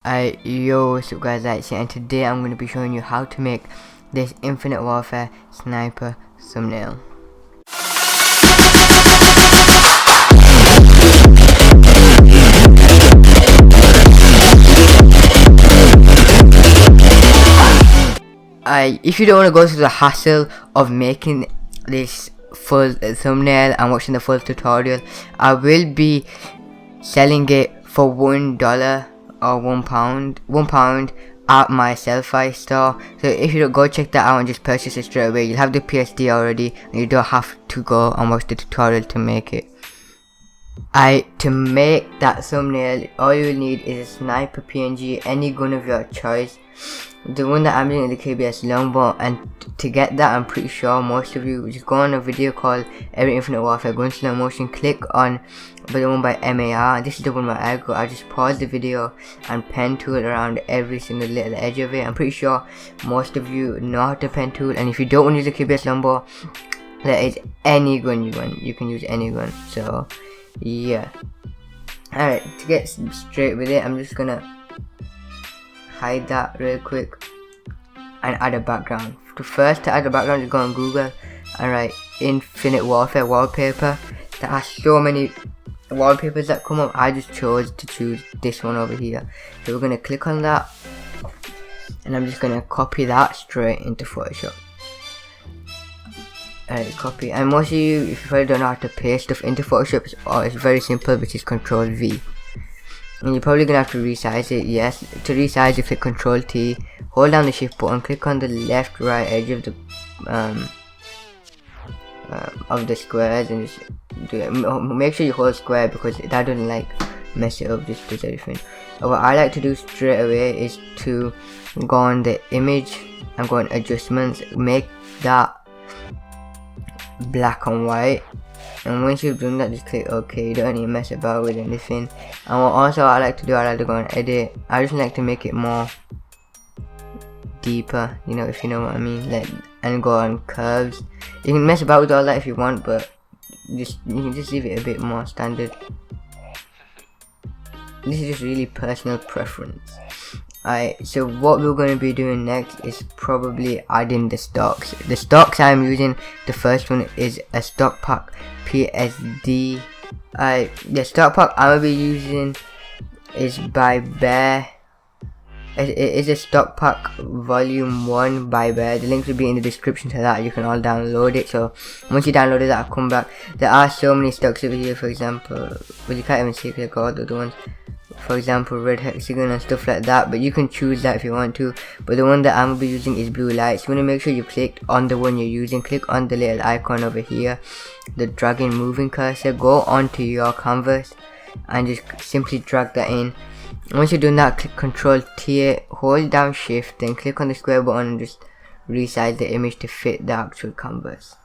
Yo, what's up guys, it's and today I'm going to be showing you how to make this Infinite Warfare sniper thumbnail. If you don't want to go through the hassle of making this full thumbnail and watching the full tutorial, I will be selling it for $1 or £1 at my selfyy store. So if you go check that out and just purchase it straight away, you'll have the PSD already and you don't have to go and watch the tutorial to make it. To make that thumbnail, all you will need is a sniper PNG, any gun of your choice. The one that I'm using is the KBS longbow, and to get that, I'm pretty sure most of you just go on a video called Every Infinite Warfare, go in slow motion, click on the one by MAR. This is the one where I just pause the video and pen tool around every single little edge of it. I'm pretty sure most of you know how to pen tool, and if you don't want to use the KBS longbow, there is any gun you can use any gun. So yeah, alright, to get straight with it, I'm just gonna hide that real quick and add a background. To add a background, just go on Google and write Infinite Warfare wallpaper. There are so many wallpapers that come up. I just chose to choose this one over here, so we're gonna click on that and I'm just gonna copy that straight into Photoshop. Alright, copy. And most of you, if you probably don't know how to paste stuff into Photoshop, it's very simple, which is Control V. And you're probably gonna have to resize it. Yes, to resize it, click Control T, hold down the shift button, click on the left right edge of the squares and just do it. Make sure you hold square because that doesn't like mess it up, just does everything. And what I like to do straight away is to go on the image and go on adjustments, make that black and white. And once you've done that, just click OK. You don't need to mess about with anything. And what also I like to do, I like to go and edit. I just like to make it more deeper, you know, if you know what I mean. And go on curves. You can mess about with all that if you want, but you can just leave it a bit more standard. This is just really personal preference. So what we're going to be doing next is probably adding the stocks. The stocks I'm using, the first one is a stock pack PSD. The stock pack I'm going to be using is by Bear. It is a stock pack volume 1 by Bear. The link will be in the description to that. You can all download it. So once you download it, I'll come back. There are so many stocks over here. For example, well, you can't even see click all the other ones. For example, red hexagon and stuff like that, but you can choose that if you want to. But the one that I'm gonna be using is blue lights. You want to make sure you click on the one you're using. Click on the little icon over here, the dragging moving cursor. Go onto your canvas and just simply drag that in. Once you've done that, click Control T, hold down Shift, then click on the square button and just resize the image to fit the actual canvas.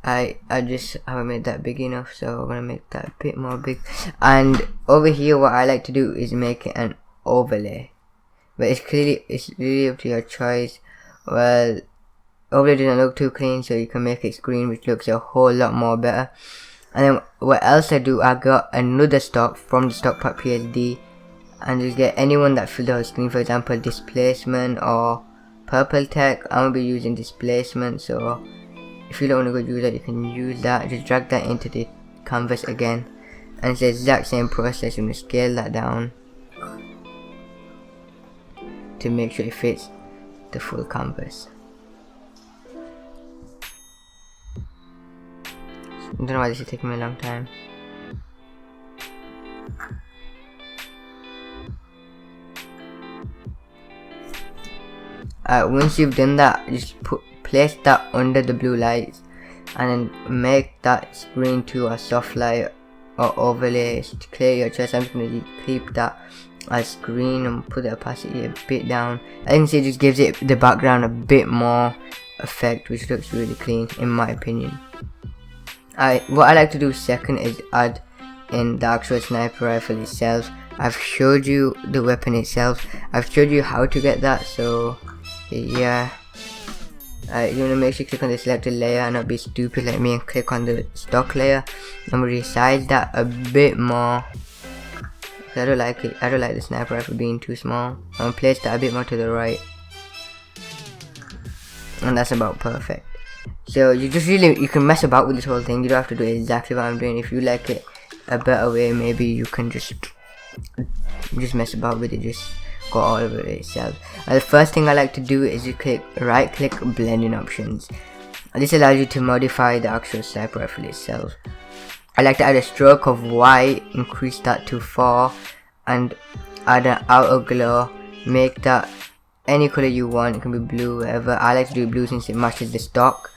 I just haven't made that big enough, so I'm gonna make that a bit more big. And over here, what I like to do is make it an overlay, but it's really up to your choice. Well, overlay doesn't look too clean, so you can make it screen, which looks a whole lot more better. And then what else I do, I got another stock from the stock pack PSD, and just get anyone that fills the whole screen. For example, displacement or purple tech. I'm gonna be using displacement, so if you don't want to go use that, you can use that. Just drag that into the canvas again, and it's the exact same process. I'm going to scale that down to make sure it fits the full canvas. I don't know why this is taking me a long time. Once you've done that, just place that under the blue lights and then make that screen to a soft light or overlay to clear your chest. I'm just going to keep that as screen and put the opacity a bit down. I think it just gives it the background a bit more effect, which looks really clean in my opinion. What I like to do second is add in the actual sniper rifle itself. I've showed you the weapon itself, I've showed you how to get that, so yeah. You want to make sure you click on the selected layer and not be stupid like me and click on the stock layer and resize that a bit more I don't like it. I don't like the sniper rifle being too small. I'm gonna place that a bit more to the right, and that's about perfect. So you can mess about with this whole thing. You don't have to do exactly what I'm doing. If you like it a better way, maybe you can just mess about with it, just go all over it itself. And the first thing I like to do is you right click blending options. And this allows you to modify the actual sniper rifle itself. I like to add a stroke of white, increase that to 4, and add an outer glow. Make that any color you want. It can be blue, whatever. I like to do blue since it matches the stock,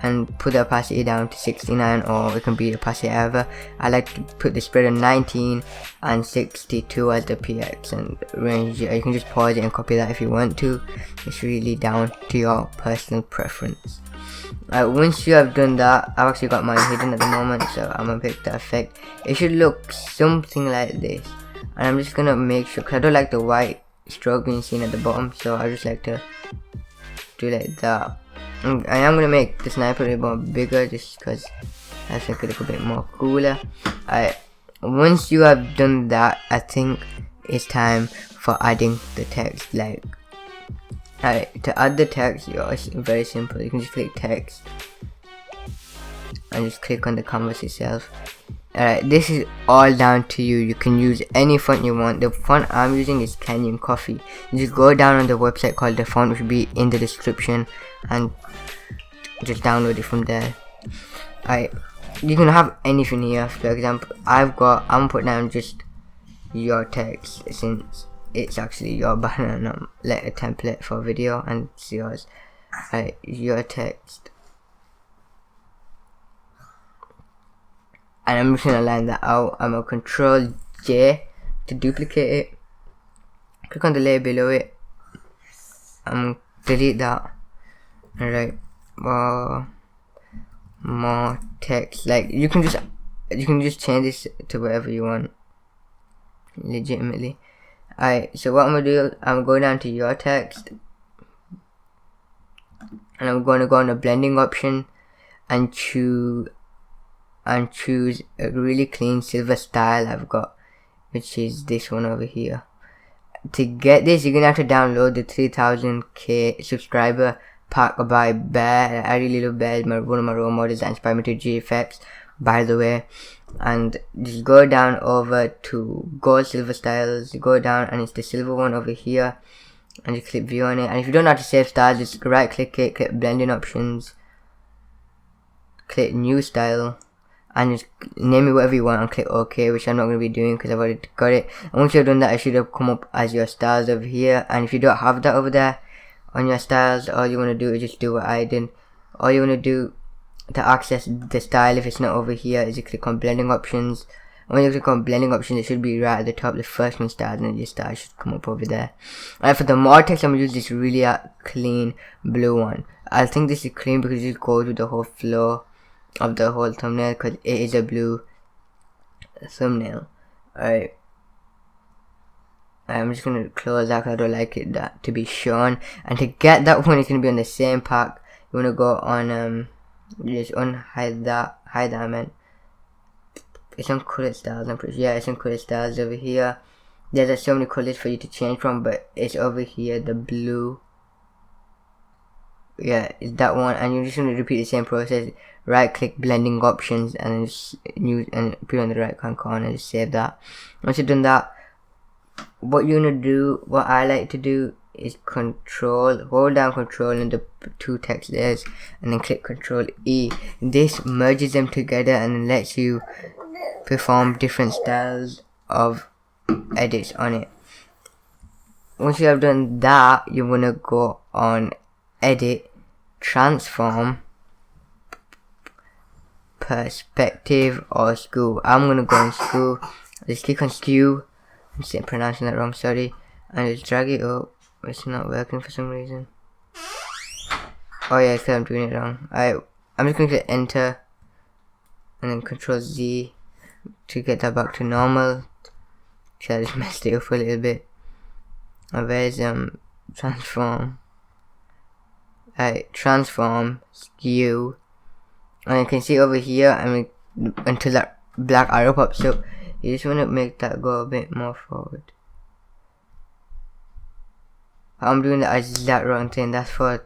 and put the opacity down to 69, or it can be opacity ever. I like to put the spread on 19 and 62 as the PX and range. You can just pause it and copy that if you want to. It's really down to your personal preference. Once you have done that, I've actually got mine hidden at the moment, so I'm gonna pick the effect. It should look something like this, and I'm just gonna make sure, because I don't like the white stroke being seen at the bottom, so I just like to do like that. I am gonna make the sniper a bit bigger just because I think a little bit more cooler. Once you have done that, I think it's time for adding the text. To add the text, it's very simple. You can just click text and just click on the canvas itself. This is all down to you. You can use any font you want. The font I'm using is Kenyan Coffee. You just go down on the website called the font, which will be in the description, and just download it from there. You can have anything here. For example, I'm gonna put down just your text since it's actually your banner, not like a template for video, and it's yours. Your text, and I'm just gonna line that out. I'm gonna Control J to duplicate it. Click on the layer below it and delete that. Alright, more text. You can just change this to whatever you want, legitimately. So what I'm gonna do, I'm gonna go down to your text, and I'm gonna go on the blending option and choose a really clean silver style I've got, which is this one over here. To get this, you're gonna have to download the 3000k subscriber pack by Bear. I really love Bear. One of my role models that inspired me to GFX, by the way. And just go down over to gold silver styles, go down, and it's the silver one over here, and just click view on it. And if you don't know how to save styles, just right click it, click blending options, click new style, and just name it whatever you want and click OK, which I'm not going to be doing because I've already got it. And once you've done that, it should have come up as your styles over here. And if you don't have that over there on your styles, all you want to do is just do what I did. All you want to do to access the style, if it's not over here, is you click on blending options. And when you click on blending options, it should be right at the top, the first one style, and then your style should come up over there. And for the more text, I'm going to use this really clean blue one. I think this is clean because it goes with the whole flow of the whole thumbnail, because it is a blue thumbnail. Alright, I'm just going to close that because I don't like it that to be shown. And to get that one, it's going to be on the same pack. You want to go on just unhide that, hide that I meant. It's on color styles, I'm pretty sure. Yeah, it's on color styles over here. There's so many colors for you to change from, but it's over here, the blue. Yeah, it's that one. And you're just going to repeat the same process. Right click blending options, and then just use and put it on the right hand corner and just save that. Once you've done that, what you're going to do, what I like to do, is hold down control in the two text layers, and then click Control E. This merges them together and lets you perform different styles of edits on it. Once you have done that, you want to go on Edit, Transform, Perspective, or Skew. I'm gonna go on Skew. Just click on Skew. I'm pronouncing that wrong, sorry, and just drag it up. It's not working for some reason. Oh yeah, because I'm doing it wrong. I'm just going to click enter and then Control Z to get that back to normal. So I just messed it up a little bit. And there's transform. Transform, skew, and you can see over here, until that black arrow pops up, You just want to make that go a bit more forward. I'm doing that as that wrong thing. That's for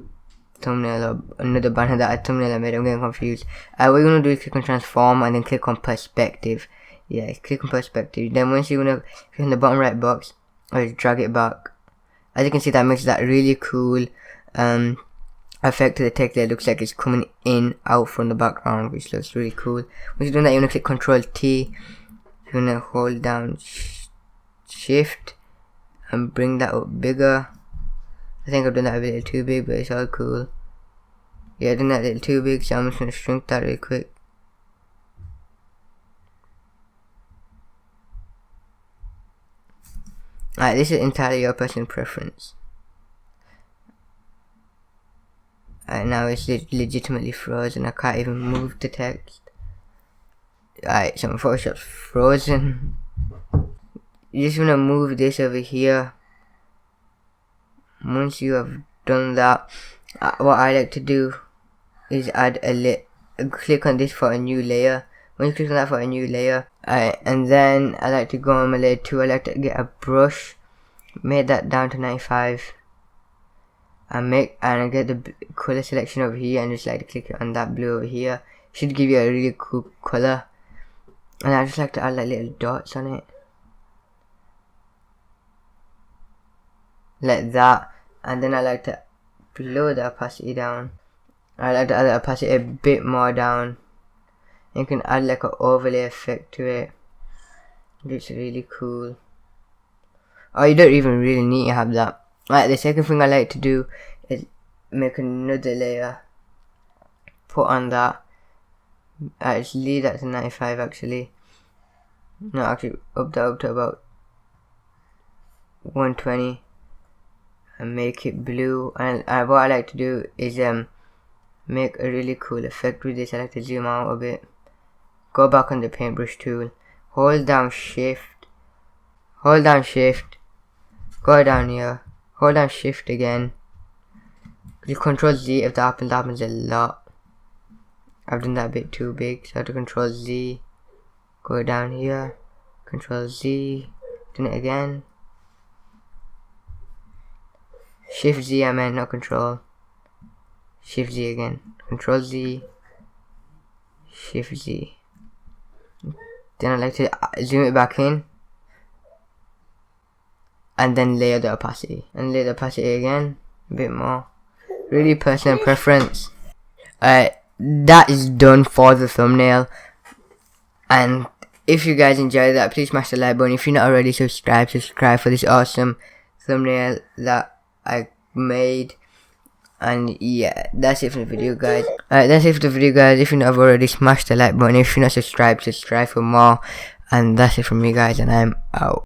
thumbnail or another banner that a thumbnail I made. I'm getting confused. What you're gonna do is click on transform and then click on perspective. Yeah, click on perspective. Then once you're gonna click on the bottom right box, or drag it back. As you can see, that makes that really cool effect to the text that looks like it's coming in out from the background, which looks really cool. Once you're doing that, you're gonna click Control T. You're gonna hold down Shift and bring that up bigger. I think I've done that a little too big, but it's all cool. Yeah, I've done that a little too big, so I'm just gonna shrink that real quick. Alright, this is entirely your personal preference. Alright, now it's legitimately frozen. I can't even move the text. Alright, so my Photoshop's frozen. You just wanna move this over here. Once you have done that, what I like to do is add click on this for a new layer. When you click on that for a new layer, and then I like to go on my layer 2. I like to get a brush, make that down to 95, and I get the color selection over here, and just like to click on that blue over here. Should give you a really cool color. And I just like to add like little dots on it, like that. And then I like to lower the opacity down. I like to add the opacity a bit more down. You can add like an overlay effect to it. It's really cool. Oh, you don't even really need to have that. Right, the second thing I like to do is make another layer. Put on that. Just leave that to 95 actually. No, actually up to about 120. And make it blue. And what I like to do is make a really cool effect with this. I like to zoom out a bit. Go back on the paintbrush tool, hold down shift, go down here, hold down shift again, click Control Z. If that happens a lot. I've done that a bit too big, so I have to Control Z, go down here, Control Z, done it again, Shift Z, I meant, not Control, Shift Z again, Control Z, Shift Z. Then I like to zoom it back in, and then layer the opacity, and layer the opacity again a bit more. Really personal preference. That is done for the thumbnail. And if you guys enjoyed that, please smash the like button. If you're not already subscribed for this awesome thumbnail that I made. And yeah, that's it for the video, guys. That's it for the video, guys. If you not already, smash the like button. If you're not subscribed, subscribe for more. And that's it from me, guys, and I'm out.